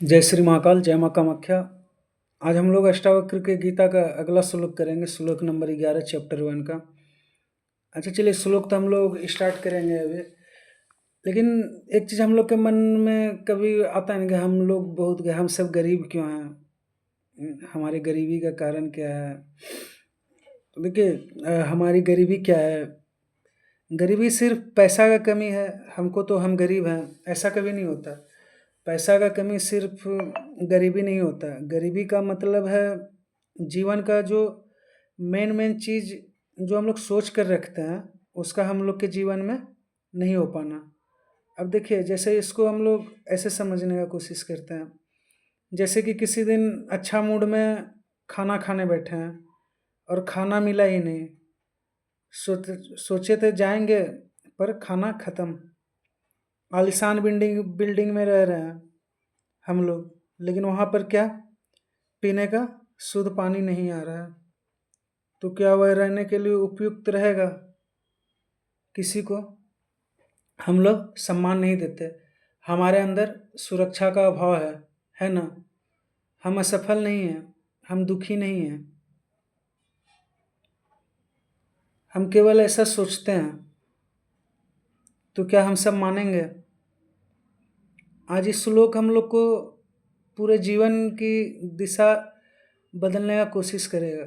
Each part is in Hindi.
जय श्री महाकाल, जय माँ कामाख्या। आज हम लोग अष्टावक्र के गीता का अगला श्लोक करेंगे, श्लोक नंबर 11 चैप्टर 1 का। अच्छा चलिए, श्लोक तो हम लोग स्टार्ट करेंगे अभी, लेकिन एक चीज़ हम लोग के मन में कभी आता है ना कि हम लोग हम सब गरीब क्यों हैं, हमारी गरीबी का कारण क्या है। तो देखिए, हमारी गरीबी क्या है। गरीबी सिर्फ पैसा का कमी है, हमको तो हम गरीब हैं ऐसा कभी नहीं होता। पैसा का कमी सिर्फ गरीबी नहीं होता। गरीबी का मतलब है जीवन का जो मेन मेन चीज़ जो हम लोग सोच कर रखते हैं, उसका हम लोग के जीवन में नहीं हो पाना। अब देखिए, जैसे इसको हम लोग ऐसे समझने का कोशिश करते हैं, जैसे कि किसी दिन अच्छा मूड में खाना खाने बैठे हैं और खाना मिला ही नहीं। सोचे थे जाएंगे, पर खाना ख़त्म। आलिशान बिल्डिंग बिल्डिंग में रह रहे हैं हम लोग, लेकिन वहाँ पर क्या, पीने का शुद्ध पानी नहीं आ रहा है। तो क्या वह रहने के लिए उपयुक्त रहेगा? किसी को हम लोग सम्मान नहीं देते। हमारे अंदर सुरक्षा का अभाव है ना। हम असफल नहीं हैं, हम दुखी नहीं हैं, हम केवल ऐसा सोचते हैं। तो क्या हम सब मानेंगे? आज इस श्लोक हम लोग को पूरे जीवन की दिशा बदलने का कोशिश करेगा,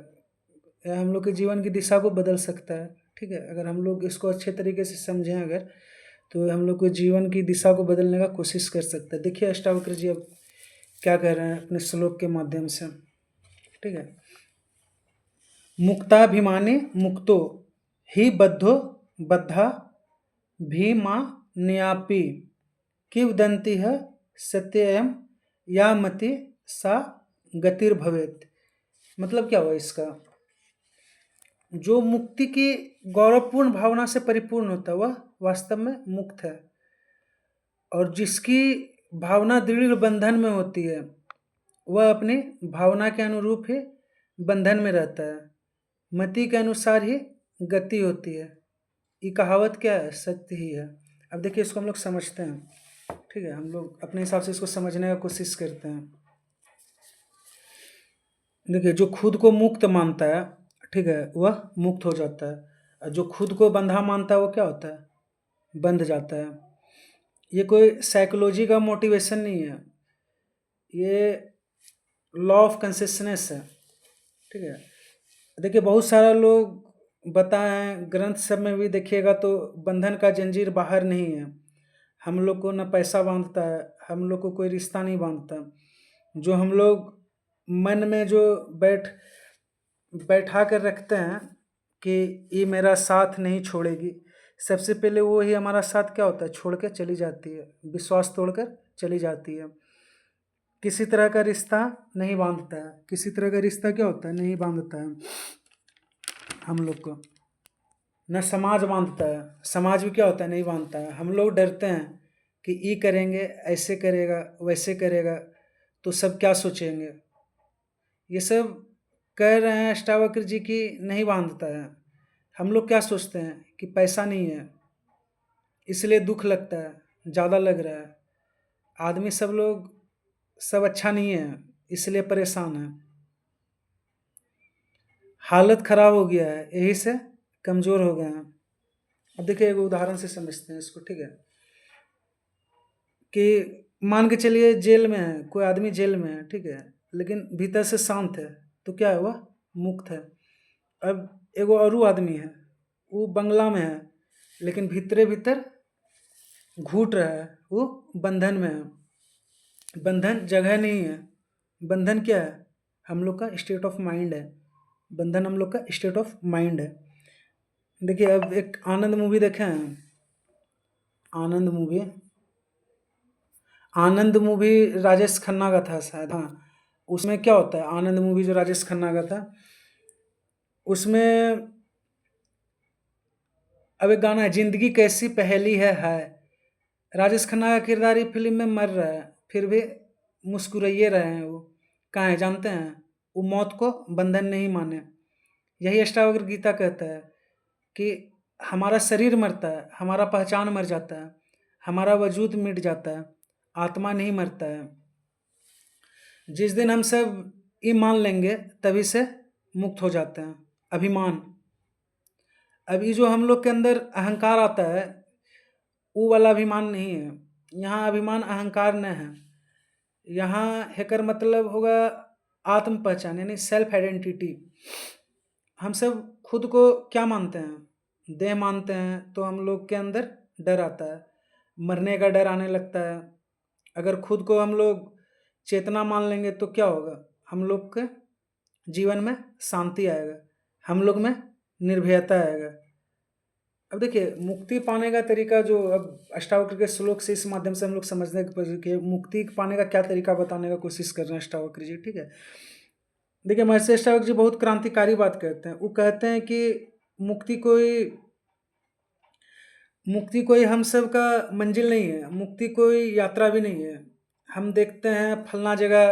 या हम लोग के जीवन की दिशा को बदल सकता है। ठीक है, अगर हम लोग इसको अच्छे तरीके से समझें अगर, तो हम लोग को जीवन की दिशा को बदलने का कोशिश कर सकता है। देखिए अष्टावक्र जी अब क्या कह रहे हैं अपने श्लोक के माध्यम से। ठीक है, मुक्ताभिमानी मुक्तो ही बद्धो बद्धा भीमा न्यापी किवदंती है सत्यम या मति सा गतिर्भवेत। मतलब क्या हुआ इसका? जो मुक्ति की गौरवपूर्ण भावना से परिपूर्ण होता है वह वास्तव में मुक्त है, और जिसकी भावना दृढ़ बंधन में होती है वह अपनी भावना के अनुरूप ही बंधन में रहता है। मति के अनुसार ही गति होती है। ये कहावत क्या है? सत्य ही है। अब देखिए, इसको हम लोग समझते हैं। ठीक है, हम लोग अपने हिसाब से इसको समझने का कोशिश करते हैं। देखिए, जो खुद को मुक्त मानता है, ठीक है, वह मुक्त हो जाता है। और जो खुद को बंधा मानता है वो क्या होता है? बंध जाता है। ये कोई साइकोलॉजी का मोटिवेशन नहीं है, ये लॉ ऑफ कंसिस्टेंस है। ठीक है, देखिए बहुत सारा लोग बताएं, ग्रंथ सब में भी देखिएगा तो बंधन का जंजीर बाहर नहीं है। हम लोग को न पैसा बांधता है, हम लोग को कोई रिश्ता नहीं बांधता। जो हम लोग मन में जो बैठा कर रखते हैं कि ये मेरा साथ नहीं छोड़ेगी, सबसे पहले वो ही हमारा साथ क्या होता है? छोड़ कर चली जाती है, विश्वास तोड़कर चली जाती है। किसी तरह का रिश्ता नहीं बांधता है। किसी तरह का रिश्ता क्या होता है? नहीं बांधता है हम लोग को। न समाज बांधता है, समाज भी क्या होता है? नहीं बांधता है। हम लोग डरते हैं कि ये करेंगे, ऐसे करेगा, वैसे करेगा, तो सब क्या सोचेंगे। ये सब कह रहे हैं अष्टावक्र जी की नहीं बांधता है। हम लोग क्या सोचते हैं कि पैसा नहीं है इसलिए दुख लगता है, ज़्यादा लग रहा है। आदमी सब लोग सब अच्छा नहीं है इसलिए परेशान है। हालत खराब हो गया है यही से कमज़ोर हो गए हैं। अब देखिए, एक उदाहरण से समझते हैं इसको। ठीक है, कि मान के चलिए जेल में है, कोई आदमी जेल में है, ठीक है, लेकिन भीतर से शांत है, तो क्या है? वह मुक्त है। अब एगो औरू आदमी है, वो बंगला में है, लेकिन भीतरे भीतर घूट रहा है, वो बंधन में है। बंधन जगह नहीं है, बंधन क्या है? हम लोग का स्टेट ऑफ माइंड है। बंधन हम लोग का स्टेट ऑफ माइंड है। देखिए, अब एक आनंद मूवी देखे हैं? आनंद मूवी, आनंद मूवी राजेश खन्ना का था शायद, हाँ। उसमें क्या होता है, आनंद मूवी जो राजेश खन्ना का था, उसमें अब एक गाना है, जिंदगी कैसी पहेली है। राजेश खन्ना का किरदार ये फिल्म में मर रहा है, फिर भी मुस्कुराइए रहे हैं वो। कहाँ है जानते हैं? वो मौत को बंधन नहीं माने। यही अष्टावक्र गीता कहता है कि हमारा शरीर मरता है, हमारा पहचान मर जाता है, हमारा वजूद मिट जाता है, आत्मा नहीं मरता है। जिस दिन हम सब ये मान लेंगे तभी से मुक्त हो जाते हैं। अभिमान, अब ये जो हम लोग के अंदर अहंकार आता है, वो वाला अभिमान नहीं है। यहाँ अभिमान अहंकार न है। यहाँ हैकर मतलब होगा आत्म पहचान, यानी सेल्फ आइडेंटिटी। हम सब खुद को क्या मानते हैं? देह मानते हैं, तो हम लोग के अंदर डर आता है, मरने का डर आने लगता है। अगर खुद को हम लोग चेतना मान लेंगे तो क्या होगा? हम लोग के जीवन में शांति आएगा, हम लोग में निर्भयता आएगा। अब देखिए, मुक्ति पाने का तरीका जो अब अष्टावक्र के श्लोक से इस माध्यम से हम लोग समझने कि मुक्ति पाने का क्या तरीका बताने का कोशिश कर रहे हैं अष्टावक्र जी, ठीक है। देखिए, महर्षि अष्टावक्र जी बहुत क्रांतिकारी बात कहते हैं। वो कहते हैं कि मुक्ति कोई मुक्ति कोई हम सब का मंजिल नहीं है, मुक्ति कोई यात्रा भी नहीं है। हम देखते हैं फलना जगह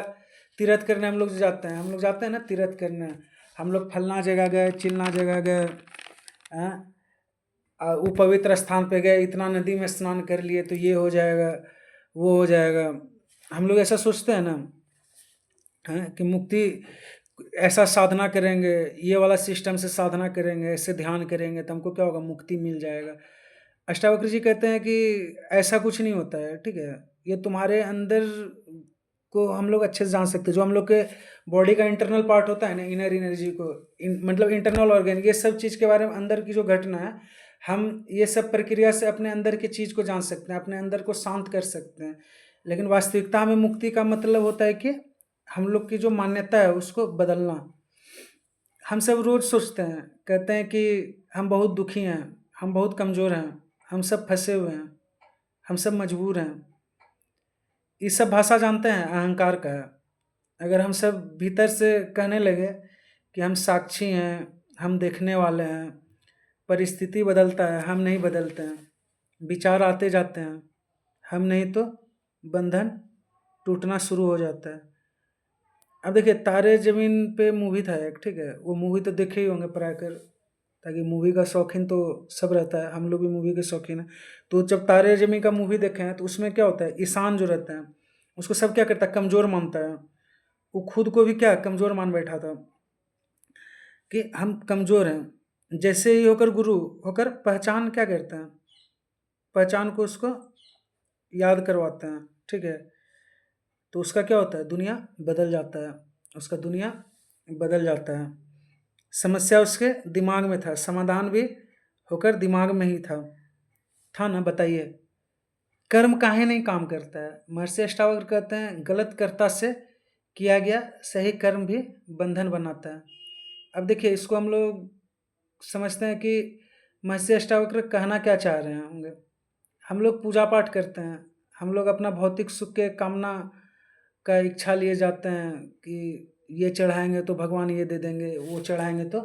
तीर्थ करने हम लोग हम लोग जाते हैं ना तीर्थ करने, हम लोग फलना जगह गए, चिलना जगह गए, हैं, वो पवित्र स्थान पे गए, इतना नदी में स्नान कर लिए तो ये हो जाएगा, वो हो जाएगा। हम लोग ऐसा सोचते हैं ना, हैं, कि मुक्ति ऐसा साधना करेंगे, ये वाला सिस्टम से साधना करेंगे, ऐसे ध्यान करेंगे तो हमको क्या होगा? मुक्ति मिल जाएगा। अष्टावक्र जी कहते हैं कि ऐसा कुछ नहीं होता है, ठीक है। ये तुम्हारे अंदर को हम लोग अच्छे से जान सकते हैं। जो हम लोग के बॉडी का इंटरनल पार्ट होता है ना, इनर एनर्जी को, मतलब इंटरनल ऑर्गन, ये सब चीज़ के बारे में, अंदर की जो घटना है, हम ये सब प्रक्रिया से अपने अंदर की चीज़ को जान सकते हैं, अपने अंदर को शांत कर सकते हैं। लेकिन वास्तविकता में मुक्ति का मतलब होता है कि हम लोग की जो मान्यता है उसको बदलना। हम सब रोज़ सोचते हैं, कहते हैं कि हम बहुत दुखी हैं, हम बहुत कमज़ोर हैं, हम सब फंसे हुए हैं, हम सब मजबूर हैं। ये सब भाषा जानते हैं, अहंकार का है। अगर हम सब भीतर से कहने लगे कि हम साक्षी हैं, हम देखने वाले हैं, परिस्थिति बदलता है, हम नहीं बदलते हैं, विचार आते जाते हैं, हम नहीं तो बंधन टूटना शुरू हो जाता है। अब देखिए, तारे ज़मीन पे मूवी था एक, ठीक है। वो मूवी तो देखे ही होंगे प्राय कर, ताकि मूवी का शौकीन तो सब रहता है, हम लोग भी मूवी के शौकीन हैं। तो जब तारे ज़मीन का मूवी देखे हैं तो उसमें क्या होता है? ईशान जो रहता है उसको सब क्या करता है? कमज़ोर मानता है। वो खुद को भी क्या कमज़ोर मान बैठा था कि हम कमज़ोर हैं। जैसे ही होकर गुरु होकर पहचान क्या करते हैं? पहचान को उसको याद करवाते हैं, ठीक है। तो उसका क्या होता है? दुनिया बदल जाता है, उसका दुनिया बदल जाता है। समस्या उसके दिमाग में था, समाधान भी होकर दिमाग में ही था ना? बताइए, कर्म काहे नहीं काम करता है? महर्षि अष्टावक्र कहते हैं गलत कर्ता से किया गया सही कर्म भी बंधन बनाता है। अब देखिए, इसको हम लोग समझते हैं कि महर्षि अष्टावक्र कहना क्या चाह रहे हैं होंगे। हम लोग पूजा पाठ करते हैं, हम लोग अपना भौतिक सुख के कामना का इच्छा लिए जाते हैं कि ये चढ़ाएंगे तो भगवान ये दे देंगे, वो चढ़ाएंगे तो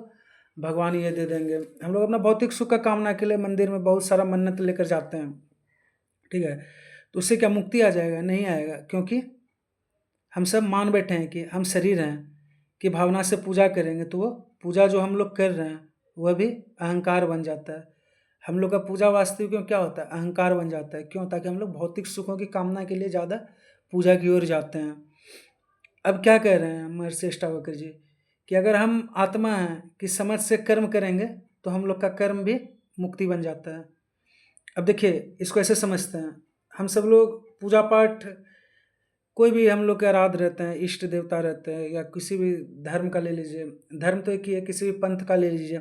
भगवान ये दे देंगे। हम लोग अपना भौतिक सुख का कामना के लिए मंदिर में बहुत सारा मन्नत लेकर जाते हैं, ठीक है। तो उससे क्या मुक्ति आ जाएगा? नहीं आएगा, क्योंकि हम सब मान बैठे हैं कि हम शरीर हैं, कि भावना से पूजा करेंगे तो वो पूजा जो हम लोग कर रहे हैं वह भी अहंकार बन जाता है। हम लोग का पूजा वास्तविक में क्या होता है? अहंकार बन जाता है। क्यों? ताकि हम लोग भौतिक सुखों की कामना के लिए ज़्यादा पूजा की ओर जाते हैं। अब क्या कह रहे हैं महर्षि अष्टावक्र जी? कि अगर हम आत्मा हैं कि समझ से कर्म करेंगे तो हम लोग का कर्म भी मुक्ति बन जाता है। अब देखिए, इसको ऐसे समझते हैं, हम सब लोग पूजा पाठ, कोई भी हम लोग के आराध्य रहते हैं, इष्ट देवता रहते हैं, या किसी भी धर्म का ले लीजिए, धर्म तो एक ही है, किसी भी पंथ का ले लीजिए,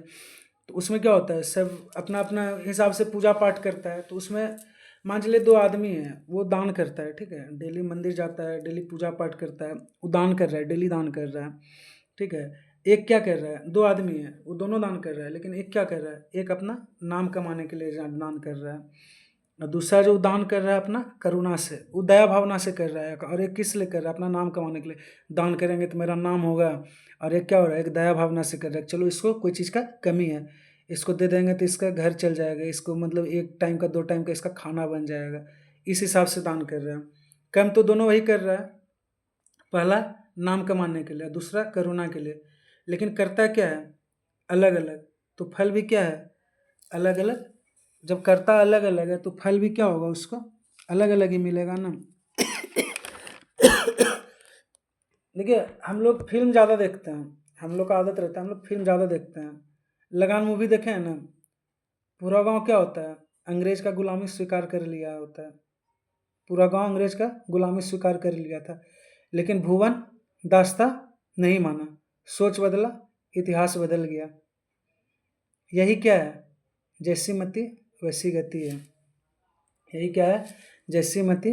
तो उसमें क्या होता है? सब अपना अपना हिसाब से पूजा पाठ करता है। तो उसमें मान चलिए दो आदमी हैं, वो दान करता है, ठीक है, डेली मंदिर जाता है, डेली पूजा पाठ करता है, वो दान कर रहा है, डेली दान कर रहा है, ठीक है। एक क्या कर रहा है? दो आदमी है, वो दोनों दान कर रहा है, लेकिन एक क्या कर रहा है? एक अपना नाम कमाने के लिए दान कर रहा है, और दूसरा जो दान कर रहा है अपना करुणा से, वो दया भावना से कर रहा है। और एक किस लिए कर रहा है? अपना नाम कमाने के लिए, दान करेंगे तो मेरा नाम होगा। और एक क्या हो रहा है? एक दया भावना से कर रहा है, चलो इसको कोई चीज़ का कमी है, इसको दे देंगे तो इसका घर चल जाएगा, इसको मतलब एक टाइम का, दो टाइम का इसका खाना बन जाएगा, इस हिसाब से दान कर रहा है। कम तो दोनों वही कर रहा है, पहला नाम कमाने के लिए, दूसरा करुणा के लिए, लेकिन करता क्या है? अलग अलग। तो फल भी क्या है? अलग अलग। जब कर्ता अलग अलग है तो फल भी क्या होगा? उसको अलग अलग ही मिलेगा ना। देखिए हम लोग फिल्म ज़्यादा देखते हैं, हम लोग का आदत रहता है, हम लोग फिल्म ज़्यादा देखते हैं। लगान मूवी देखे हैं ना? पूरा गांव क्या होता है, अंग्रेज का गुलामी स्वीकार कर लिया होता है। पूरा गांव अंग्रेज का गुलामी स्वीकार कर लिया था, लेकिन भुवन दास्ता नहीं माना। सोच बदला, इतिहास बदल गया। यही क्या है, जैसी मति वैसी गति है। यही क्या है, जैसी मति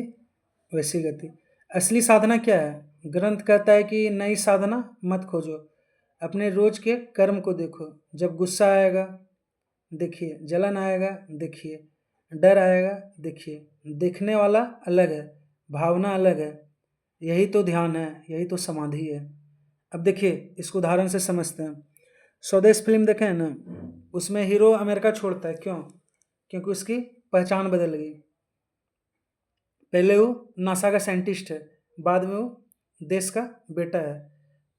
वैसी गति। असली साधना क्या है? ग्रंथ कहता है कि नई साधना मत खोजो, अपने रोज के कर्म को देखो। जब गुस्सा आएगा देखिए, जलन आएगा देखिए, डर आएगा देखिए। देखने वाला अलग है, भावना अलग है। यही तो ध्यान है, यही तो समाधि है। अब देखिए इसको उदाहरण से समझते हैं। स्वदेश फिल्म देखे हैं ना? उसमें हीरो अमेरिका छोड़ता है, क्यों? क्योंकि उसकी पहचान बदल गई। पहले वो नासा का साइंटिस्ट है, बाद में वो देश का बेटा है।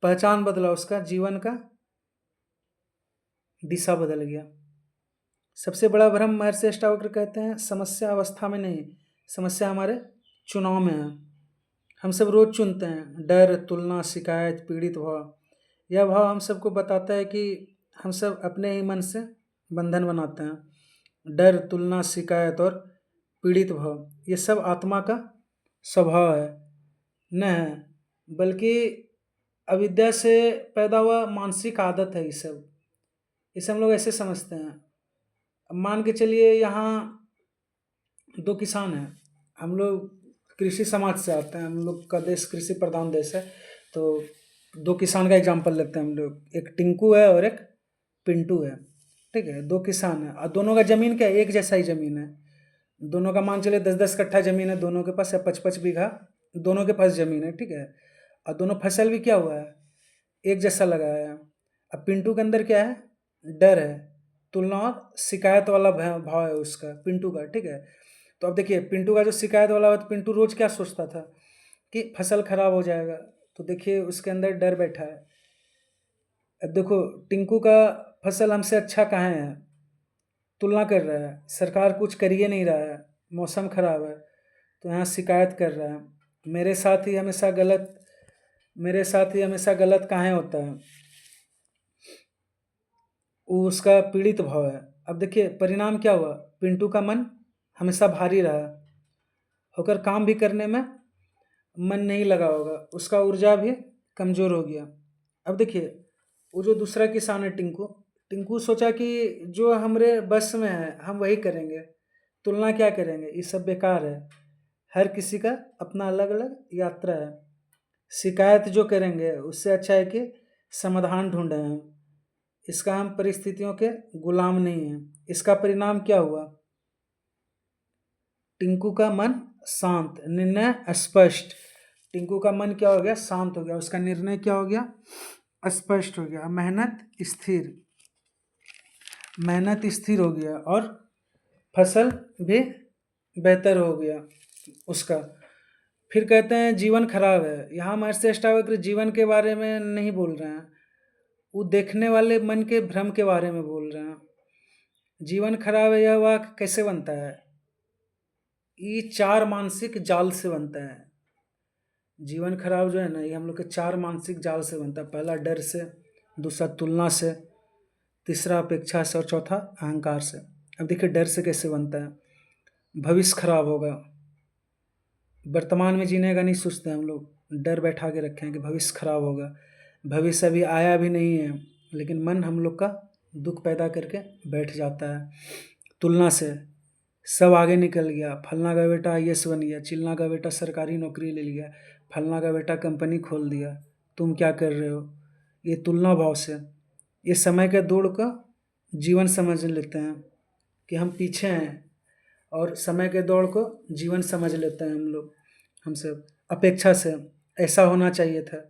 पहचान बदला, उसका जीवन का दिशा बदल गया। सबसे बड़ा भ्रम महर्षि अष्टावक्र कहते हैं, समस्या अवस्था में नहीं, समस्या हमारे चुनाव में है। हम सब रोज चुनते हैं डर, तुलना, शिकायत, पीड़ित भाव। यह भाव हम सबको बताता है कि हम सब अपने ही मन से बंधन बनाते हैं। डर, तुलना, शिकायत और पीड़ित भाव, ये सब आत्मा का स्वभाव है, न है, बल्कि अविद्या से पैदा हुआ मानसिक आदत है। ये सब, इसे हम लोग ऐसे समझते हैं। अब मान के चलिए यहाँ दो किसान हैं, हम लोग कृषि समाज से आते हैं, हम लोग का देश कृषि प्रधान देश है। तो दो किसान का एग्जांपल लेते हैं हम लोग, एक टिंकू है और एक पिंटू है। ठीक है, दो किसान है और दोनों का ज़मीन क्या है, एक जैसा ही ज़मीन है। दोनों का मान चलिए 10-10 कट्ठा ज़मीन है दोनों के पास, या 5-5 बीघा दोनों के पास ज़मीन है। ठीक है, और दोनों फसल भी क्या हुआ है, एक जैसा लगाया है। अब पिंटू के अंदर क्या है, डर है, तुलना और शिकायत वाला भाव है उसका, पिंटू का। ठीक है, तो अब देखिए पिंटू का जो शिकायत वाला है, तो पिंटू रोज क्या सोचता था कि फसल खराब हो जाएगा। तो देखिए उसके अंदर डर बैठा है। अब देखो टिंकू का फसल हमसे अच्छा कहाँ है, तुलना कर रहा है, सरकार कुछ कर ही नहीं रहा है, मौसम खराब है, तो यहाँ शिकायत कर रहा है, मेरे साथ ही हमेशा गलत, मेरे साथ ही हमेशा गलत कहाँ होता है, वो उसका पीड़ित भाव है। अब देखिए परिणाम क्या हुआ, पिंटू का मन हमेशा भारी रहा, होकर काम भी करने में मन नहीं लगा होगा, उसका ऊर्जा भी कमज़ोर हो गया। अब देखिए वो जो दूसरा किसान है टिंकू, टिंकू सोचा कि जो हमारे बस में है हम वही करेंगे, तुलना क्या करेंगे, ये सब बेकार है। हर किसी का अपना अलग अलग यात्रा है, शिकायत जो करेंगे उससे अच्छा है कि समाधान ढूंढें हम। इसका हम परिस्थितियों के गुलाम नहीं हैं। इसका परिणाम क्या हुआ, टिंकू का मन शांत, निर्णय स्पष्ट। टिंकू का मन क्या हो गया, शांत हो गया, उसका निर्णय क्या हो गया, स्पष्ट हो गया। मेहनत स्थिर, मेहनत स्थिर हो गया और फसल भी बेहतर हो गया उसका। फिर कहते हैं जीवन खराब है, यहाँ महर्षि अष्टावक्र जीवन के बारे में नहीं बोल रहे हैं, वो देखने वाले मन के भ्रम के बारे में बोल रहे हैं। जीवन खराब है, यह वाक्य कैसे बनता है, ये 4 मानसिक जाल से बनता है। जीवन खराब जो है ना, ये हम लोग के 4 मानसिक जाल से बनता है। पहला डर से, दूसरा तुलना से, तीसरा अपेक्षा से और चौथा अहंकार से। अब देखिए डर से कैसे बनता है, भविष्य खराब होगा, वर्तमान में जीने का नहीं सोचते हम लोग, डर बैठा के रखे हैं कि भविष्य खराब होगा। भविष्य अभी आया भी नहीं है, लेकिन मन हम लोग का दुख पैदा करके बैठ जाता है। तुलना से, सब आगे निकल गया, फलना का बेटा आईएएस बन गया, चिलना का बेटा सरकारी नौकरी ले लिया, फलना का बेटा कंपनी खोल दिया, तुम क्या कर रहे हो। ये तुलना भाव से, ये समय के दौड़ का जीवन समझ लेते हैं कि हम पीछे हैं, और समय के दौड़ को जीवन समझ लेते हैं हम लोग। हम सब अपेक्षा से, ऐसा होना चाहिए था,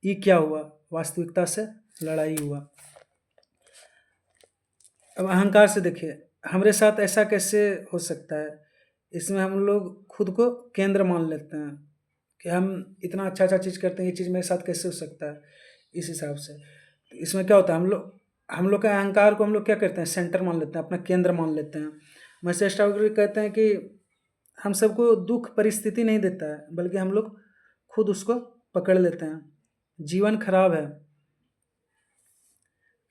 ये क्या हुआ, वास्तविकता से लड़ाई हुआ। अब अहंकार से देखिए, हमारे साथ ऐसा कैसे हो सकता है, इसमें हम लोग खुद को केंद्र मान लेते हैं कि हम इतना अच्छा अच्छा चीज़ करते हैं, ये चीज़ मेरे साथ कैसे हो सकता है। इस हिसाब से तो इसमें क्या होता है, हम लोग का अहंकार को हम लोग क्या करते हैं, सेंटर मान लेते हैं, अपना केंद्र मान लेते हैं। महर्षि अष्टावक्र कहते हैं कि हम सबको दुख परिस्थिति नहीं देता है, बल्कि हम लोग खुद उसको पकड़ लेते हैं। जीवन खराब है।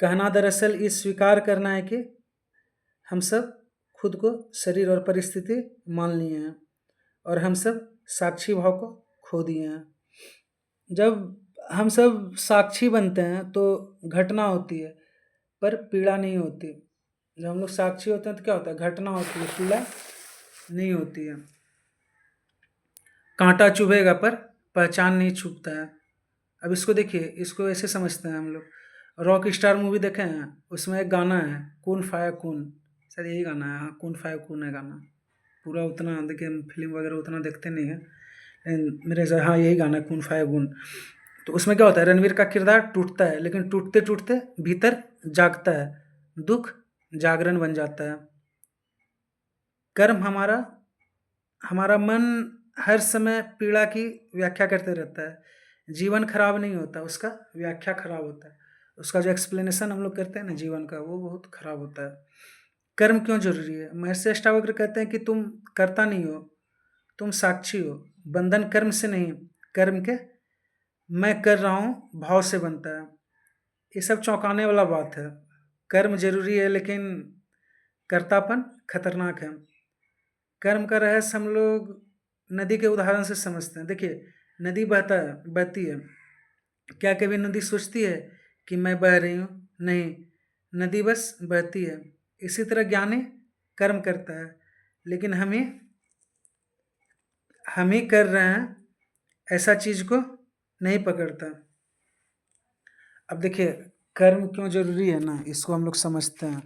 कहना दरअसल ये स्वीकार करना है कि हम सब खुद को शरीर और परिस्थिति मान लिए हैं और हम सब साक्षी भाव को खो दिए हैं। जब हम सब साक्षी बनते हैं तो घटना होती है पर पीड़ा नहीं होती। जब हम लोग साक्षी होते हैं तो क्या होता है, घटना होती है, पीड़ा नहीं होती है। कांटा चुभेगा पर पहचान नहीं छूटता है। अब इसको देखिए, इसको ऐसे समझते हैं हम लोग। रॉक स्टार मूवी देखे हैं, उसमें एक गाना है कून फाया कून, शायद यही गाना है, हाँ कून फाया कून है गाना। पूरा उतना देखिए फिल्म वगैरह उतना देखते नहीं है, लेकिन मेरे से हाँ यही गाना है कून फाया कून। तो उसमें क्या होता है, रणवीर का किरदार टूटता है लेकिन टूटते टूटते भीतर जागता है, दुख जागरण बन जाता है। कर्म हमारा हमारा मन हर समय पीड़ा की व्याख्या करते रहता है। जीवन खराब नहीं होता, उसका व्याख्या खराब होता है। उसका जो एक्सप्लेनेशन हम लोग करते हैं ना जीवन का, वो बहुत खराब होता है। कर्म क्यों जरूरी है? महर्षि अष्टावक्र कहते हैं कि तुम कर्ता नहीं हो, तुम साक्षी हो। बंधन कर्म से नहीं, कर्म के मैं कर रहा हूँ भाव से बनता है। ये सब चौंकाने वाला बात है। कर्म जरूरी है लेकिन कर्तापन खतरनाक है। कर्म का रहस्य हम लोग नदी के उदाहरण से समझते हैं। देखिए नदी बहती है, क्या कभी नदी सोचती है कि मैं बह रही हूँ? नहीं, नदी बस बहती है। इसी तरह ज्ञानी कर्म करता है लेकिन हम ही कर रहे हैं ऐसा चीज को नहीं पकड़ता। अब देखिए कर्म क्यों जरूरी है ना, इसको हम लोग समझते हैं।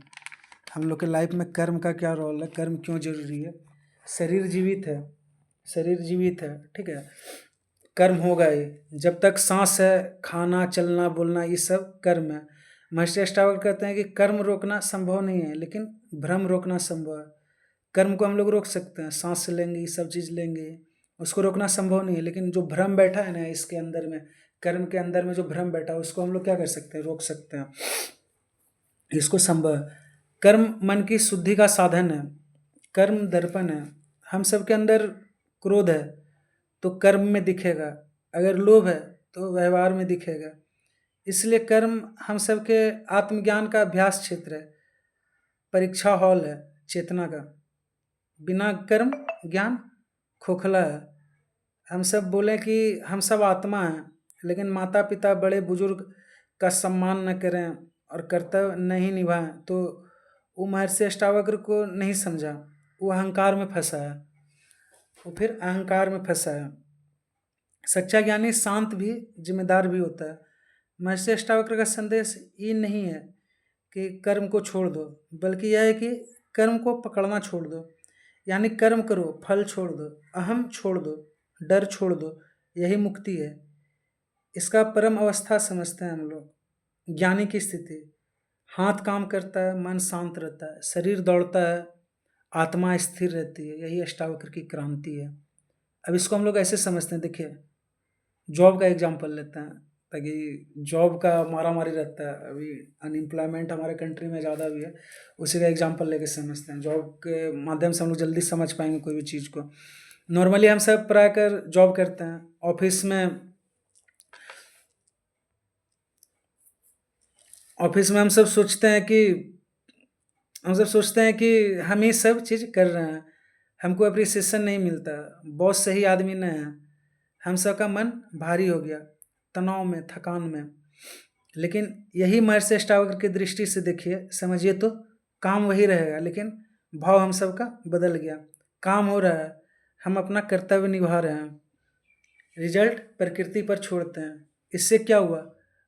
हम लोग के लाइफ में कर्म का क्या रोल है, कर्म क्यों जरूरी है। शरीर जीवित है, शरीर जीवित है, ठीक है, कर्म होगा ही। जब तक सांस है, खाना चलना बोलना ये सब कर्म है। महर्षि अष्टावक्र कहते हैं कि कर्म रोकना संभव नहीं है लेकिन भ्रम रोकना संभव है। कर्म को हम लोग रोक सकते हैं, सांस लेंगे, ये सब चीज़ लेंगे, उसको रोकना संभव नहीं है। लेकिन जो भ्रम बैठा है ना इसके अंदर में, कर्म के अंदर में जो भ्रम बैठा है उसको हम लोग क्या कर सकते हैं, रोक सकते हैं। इसको संभव है। कर्म मन की शुद्धि का साधन है, कर्म दर्पण है। हम सबके अंदर क्रोध है तो कर्म में दिखेगा, अगर लोभ है तो व्यवहार में दिखेगा। इसलिए कर्म हम सबके आत्मज्ञान का अभ्यास क्षेत्र है, परीक्षा हॉल है चेतना का। बिना कर्म ज्ञान खोखला है। हम सब बोले कि हम सब आत्मा हैं लेकिन माता पिता बड़े बुजुर्ग का सम्मान न करें और कर्तव्य नहीं निभाएं तो वो महर्षि अष्टावक्र को नहीं समझा। वो अहंकार में फंसा है, वो फिर अहंकार में फंसा है। सच्चा ज्ञानी शांत भी जिम्मेदार भी होता है। महर्षि अष्टावक्र का संदेश ये नहीं है कि कर्म को छोड़ दो, बल्कि यह है कि कर्म को पकड़ना छोड़ दो। यानी कर्म करो, फल छोड़ दो, अहम छोड़ दो, डर छोड़ दो, यही मुक्ति है। इसका परम अवस्था समझते हैं हम लोग। ज्ञानी की स्थिति, हाथ काम करता है, मन शांत रहता है, शरीर दौड़ता है, आत्मा स्थिर रहती है, यही अष्टावक्र की क्रांति है। अब इसको हम लोग ऐसे समझते हैं, देखिए जॉब का एग्जांपल लेते हैं ताकि जॉब का मारा मारी रहता है, अभी अनएम्प्लॉयमेंट हमारे कंट्री में ज़्यादा भी है, उसी का एग्जांपल लेके समझते हैं। जॉब के माध्यम से हम लोग जल्दी समझ पाएंगे कोई भी चीज़ को। नॉर्मली हम सब प्राय कर जॉब करते हैं, ऑफिस में हम सब सोचते हैं कि हम ही सब चीज़ कर रहे हैं, हमको अप्रिसिएशन नहीं मिलता, बॉस सही आदमी नहीं है, हम सब का मन भारी हो गया, तनाव में, थकान में। लेकिन यही महर्षि अष्टावक्र की दृष्टि से देखिए, समझिए तो काम वही रहेगा लेकिन भाव हम सब का बदल गया। काम हो रहा है, हम अपना कर्तव्य निभा रहे हैं, रिजल्ट प्रकृति पर छोड़ते हैं। इससे क्या हुआ,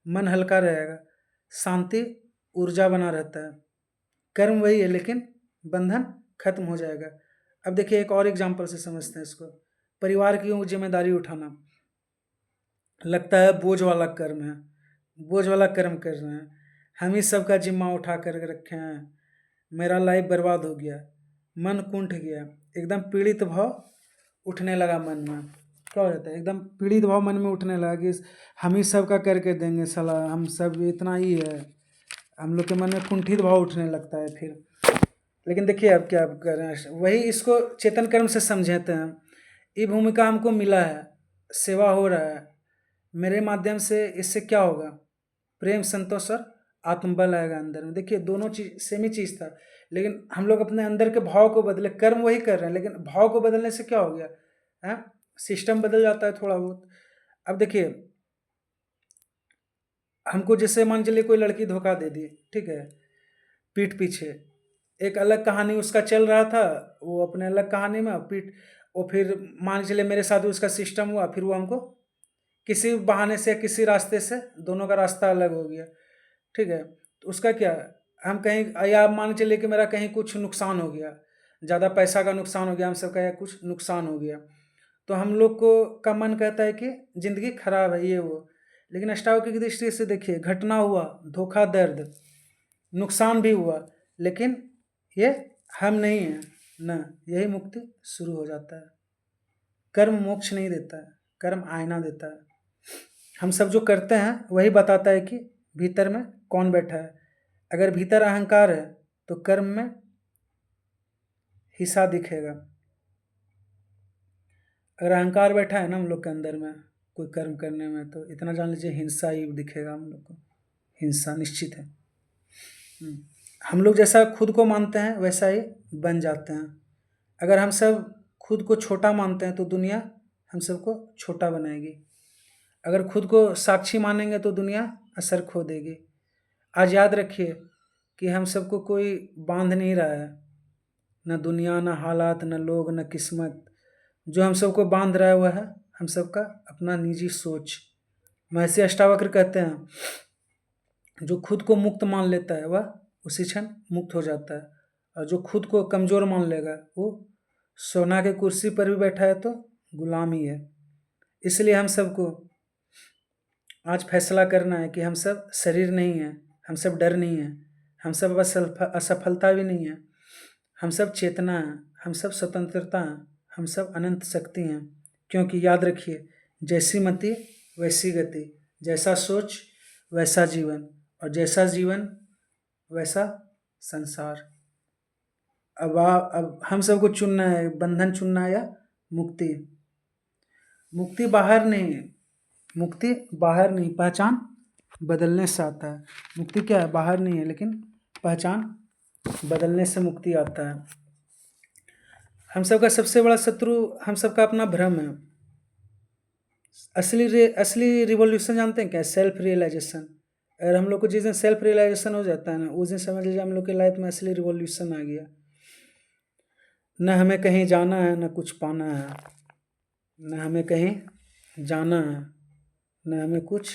मन हल्का रहेगा, शांति ऊर्जा बना रहता है। कर्म वही है लेकिन बंधन खत्म हो जाएगा। अब देखिए एक और एग्जांपल से समझते हैं इसको। परिवार की जिम्मेदारी उठाना लगता है बोझ वाला कर्म है, बोझ वाला कर्म कर रहे हैं, हम ही सबका जिम्मा उठा कर रखे हैं, मेरा लाइफ बर्बाद हो गया, मन कुंठ गया, एकदम पीड़ित भाव उठने लगा मन में। क्या हो जाता है, एकदम पीड़ित भाव मन में उठने लगा कि हम ही सबका करके देंगे, साला हम सब इतना ही है, हम लोग के मन में कुंठित भाव उठने लगता है फिर। लेकिन देखिए अब क्या कर रहे हैं, वही इसको चेतन कर्म से समझते हैं। ये भूमिका हमको मिला है, सेवा हो रहा है, मेरे माध्यम से इससे क्या होगा, प्रेम, संतोष और आत्मबल आएगा अंदर में। देखिए दोनों चीज सेम ही चीज था, लेकिन हम लोग अपने अंदर के भाव को बदले, कर्म वही कर रहे हैं, लेकिन भाव को बदलने से क्या हो गया है, सिस्टम बदल जाता है थोड़ा बहुत। अब देखिए हमको जैसे मान चलिए कोई लड़की धोखा दे दी, ठीक है, पीठ पीछे, एक अलग कहानी उसका चल रहा था, वो अपने अलग कहानी में पीठ, और फिर मान चलिए मेरे साथ उसका सिस्टम हुआ, फिर वो हमको किसी बहाने से किसी रास्ते से, दोनों का रास्ता अलग हो गया, ठीक है, तो उसका क्या, हम कहीं, या मान चलिए कि मेरा कहीं कुछ नुकसान हो गया, ज़्यादा पैसा का नुकसान हो गया हम सबका, या कुछ नुकसान हो गया, तो हम लोग को का मन कहता है कि ज़िंदगी खराब है ये वो। लेकिन अष्टावक्र की दृष्टि से देखिए, घटना हुआ, धोखा, दर्द, नुकसान भी हुआ, लेकिन ये हम नहीं हैं न, यही मुक्ति शुरू हो जाता है। कर्म मोक्ष नहीं देता है, कर्म आईना देता है। हम सब जो करते हैं वही बताता है कि भीतर में कौन बैठा है। अगर भीतर अहंकार है तो कर्म में हिस्सा दिखेगा। अगर अहंकार बैठा है ना हम लोग के अंदर में कोई कर्म करने में, तो इतना जान लीजिए हिंसा ही दिखेगा हम लोग को, हिंसा निश्चित है। हम लोग जैसा खुद को मानते हैं वैसा ही बन जाते हैं। अगर हम सब खुद को छोटा मानते हैं तो दुनिया हम सबको छोटा बनाएगी। अगर खुद को साक्षी मानेंगे तो दुनिया असर खो देगी। आज याद रखिए कि हम सबको कोई बांध नहीं रहा है, न दुनिया, न हालात, न लोग, न किस्मत। जो हम सबको बांध रहा है वह है हम सबका अपना निजी सोच। महर्षि अष्टावक्र कहते हैं जो खुद को मुक्त मान लेता है वह उसी क्षण मुक्त हो जाता है, और जो खुद को कमज़ोर मान लेगा वो सोना के कुर्सी पर भी बैठा है तो गुलाम ही है। इसलिए हम सबको आज फैसला करना है कि हम सब शरीर नहीं हैं, हम सब डर नहीं हैं, हम सब असफलता भी नहीं है, हम सब चेतना हैं, हम सब स्वतंत्रता हैं, हम सब अनंत शक्ति हैं। क्योंकि याद रखिए, जैसी मति वैसी गति, जैसा सोच वैसा जीवन, और जैसा जीवन वैसा संसार। अब हम सबको चुनना है, बंधन चुनना है या मुक्ति। मुक्ति बाहर नहीं है, मुक्ति बाहर नहीं, पहचान बदलने से आता है। मुक्ति क्या है, बाहर नहीं है, लेकिन पहचान बदलने से मुक्ति आता है। हम सबका सबसे बड़ा शत्रु हम सबका अपना भ्रम है। असली रिवॉल्यूशन जानते हैं क्या, सेल्फ रियलाइजेशन। अगर हम लोग को जिस दिन सेल्फ रियलाइजेशन हो जाता है ना, उस दिन समझ लीजिए हम लोग की लाइफ में असली रिवॉल्यूशन आ गया। न हमें कहीं जाना है, न कुछ पाना है, न हमें कहीं जाना है, न हमें कुछ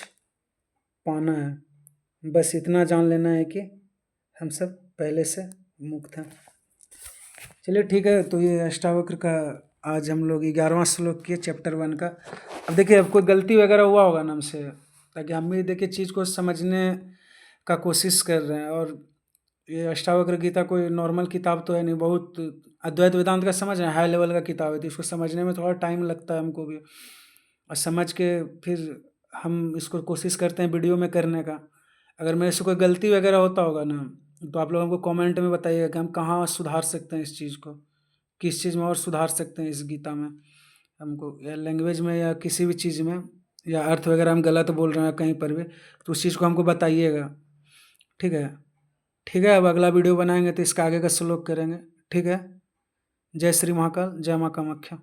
पाना है। बस इतना जान लेना है कि हम सब पहले से मुक्त हैं। चलिए ठीक है, तो ये अष्टावक्र का आज हम लोग 11वां श्लोक किए चैप्टर 1 का। अब देखिए अब कोई गलती वगैरह हुआ होगा ना हमसे, ताकि हम भी देखिए चीज़ को समझने का कोशिश कर रहे हैं। और ये अष्टावक्र गीता कोई नॉर्मल किताब तो है नहीं, बहुत अद्वैत वेदांत का समझ रहे हैं, हाई लेवल का किताब है, तो इसको समझने में थोड़ा टाइम लगता है हमको भी, और समझ के फिर हम इसको कोशिश करते हैं वीडियो में करने का। अगर मेरे से कोई गलती वगैरह होता होगा ना, तो आप लोग हमको कमेंट में बताइएगा कि हम कहाँ सुधार सकते हैं इस चीज़ को, किस चीज़ में और सुधार सकते हैं इस गीता में हमको, या लैंग्वेज में, या किसी भी चीज़ में, या अर्थ वगैरह हम गलत बोल रहे हैं कहीं पर भी, तो उस चीज़ को हमको बताइएगा। ठीक है, ठीक है। अब अगला वीडियो बनाएंगे तो इसका आगे का श्लोक करेंगे। ठीक है। जय श्री महाकाल, जय माँ कामाख्या।